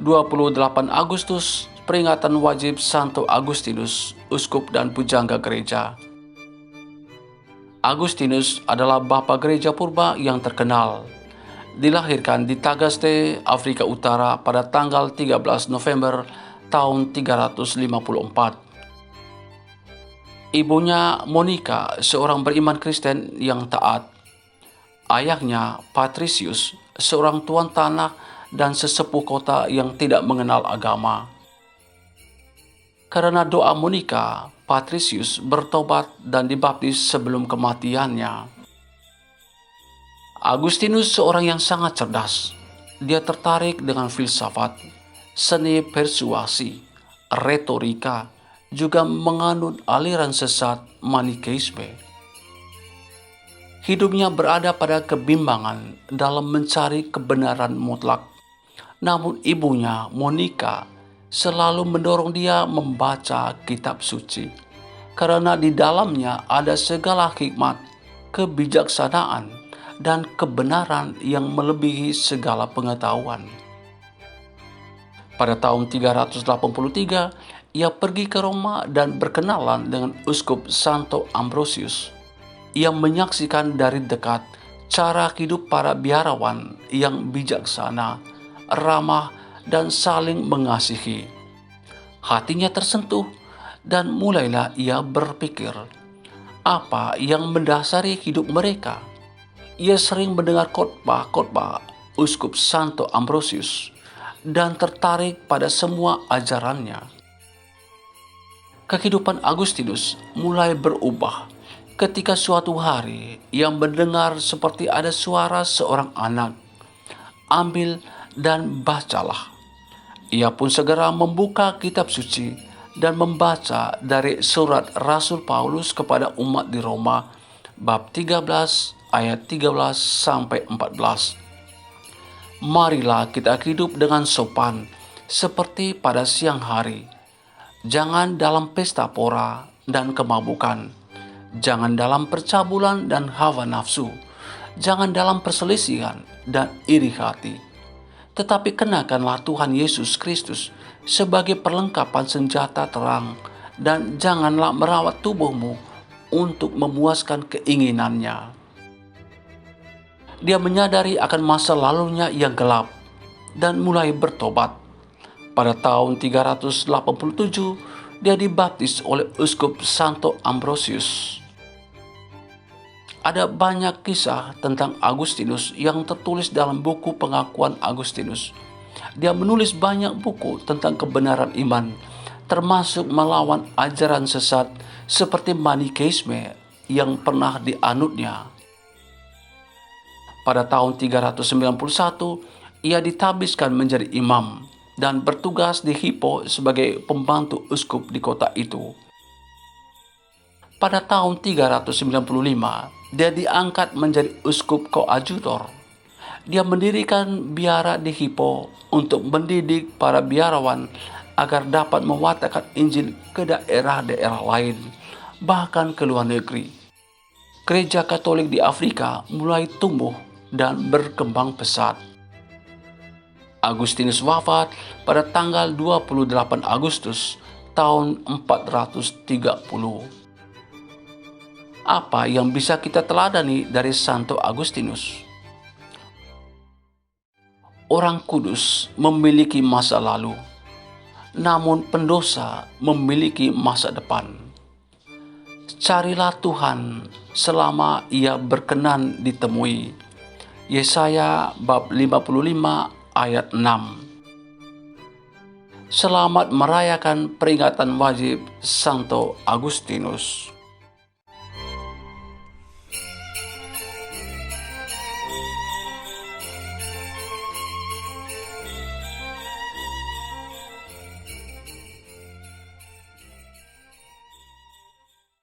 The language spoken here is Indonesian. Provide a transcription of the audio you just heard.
28 Agustus, peringatan wajib Santo Agustinus, uskup dan pujangga gereja. Agustinus adalah bapa gereja purba yang terkenal. Dilahirkan di Tagaste, Afrika Utara pada tanggal 13 November tahun 354. Ibunya Monica, seorang beriman Kristen yang taat. Ayahnya Patricius, seorang tuan tanah dan sesepuh kota yang tidak mengenal agama. Karena doa Monica, Patricius bertobat dan dibaptis sebelum kematiannya. Agustinus seorang yang sangat cerdas. Dia tertarik dengan filsafat, seni persuasi, retorika, juga menganut aliran sesat Manikeisme. Hidupnya berada pada kebimbangan dalam mencari kebenaran mutlak. Namun ibunya, Monica, selalu mendorong dia membaca kitab suci, karena di dalamnya ada segala hikmat, kebijaksanaan, dan kebenaran yang melebihi segala pengetahuan. Pada tahun 383, ia pergi ke Roma dan berkenalan dengan uskup Santo Ambrosius. Ia menyaksikan dari dekat cara hidup para biarawan yang bijaksana, ramah, dan saling mengasihi. Hatinya tersentuh dan mulailah ia berpikir, apa yang mendasari hidup mereka? Ia sering mendengar khotbah uskup Santo Ambrosius dan tertarik pada semua ajarannya. Kehidupan Agustinus mulai berubah ketika suatu hari ia mendengar seperti ada suara seorang anak, "Ambil dan bacalah." Ia pun segera membuka kitab suci dan membaca dari surat Rasul Paulus kepada umat di Roma, bab 13 ayat 13 sampai 14. Marilah kita hidup dengan sopan seperti pada siang hari. Jangan dalam pesta pora dan kemabukan. Jangan dalam percabulan dan hawa nafsu. Jangan dalam perselisihan dan iri hati. Tetapi kenakanlah Tuhan Yesus Kristus sebagai perlengkapan senjata terang, dan janganlah merawat tubuhmu untuk memuaskan keinginannya. Dia menyadari akan masa lalunya yang gelap dan mulai bertobat. Pada tahun 387, dia dibaptis oleh uskup Santo Ambrosius. Ada banyak kisah tentang Agustinus yang tertulis dalam buku Pengakuan Agustinus. Dia menulis banyak buku tentang kebenaran iman, termasuk melawan ajaran sesat seperti Manikeisme yang pernah dianutnya. Pada tahun 391, ia ditabiskan menjadi imam dan bertugas di Hippo sebagai pembantu uskup di kota itu. Pada tahun 395, dia diangkat menjadi uskup koadjutor. Dia mendirikan biara di Hippo untuk mendidik para biarawan agar dapat mewartakan Injil ke daerah-daerah lain, bahkan ke luar negeri. Gereja Katolik di Afrika mulai tumbuh dan berkembang pesat. Agustinus wafat pada tanggal 28 Agustus tahun 430. Apa yang bisa kita teladani dari Santo Agustinus? Orang kudus memiliki masa lalu, namun pendosa memiliki masa depan. Carilah Tuhan selama ia berkenan ditemui. Yesaya bab 55 ayat 6. Selamat merayakan peringatan wajib Santo Agustinus.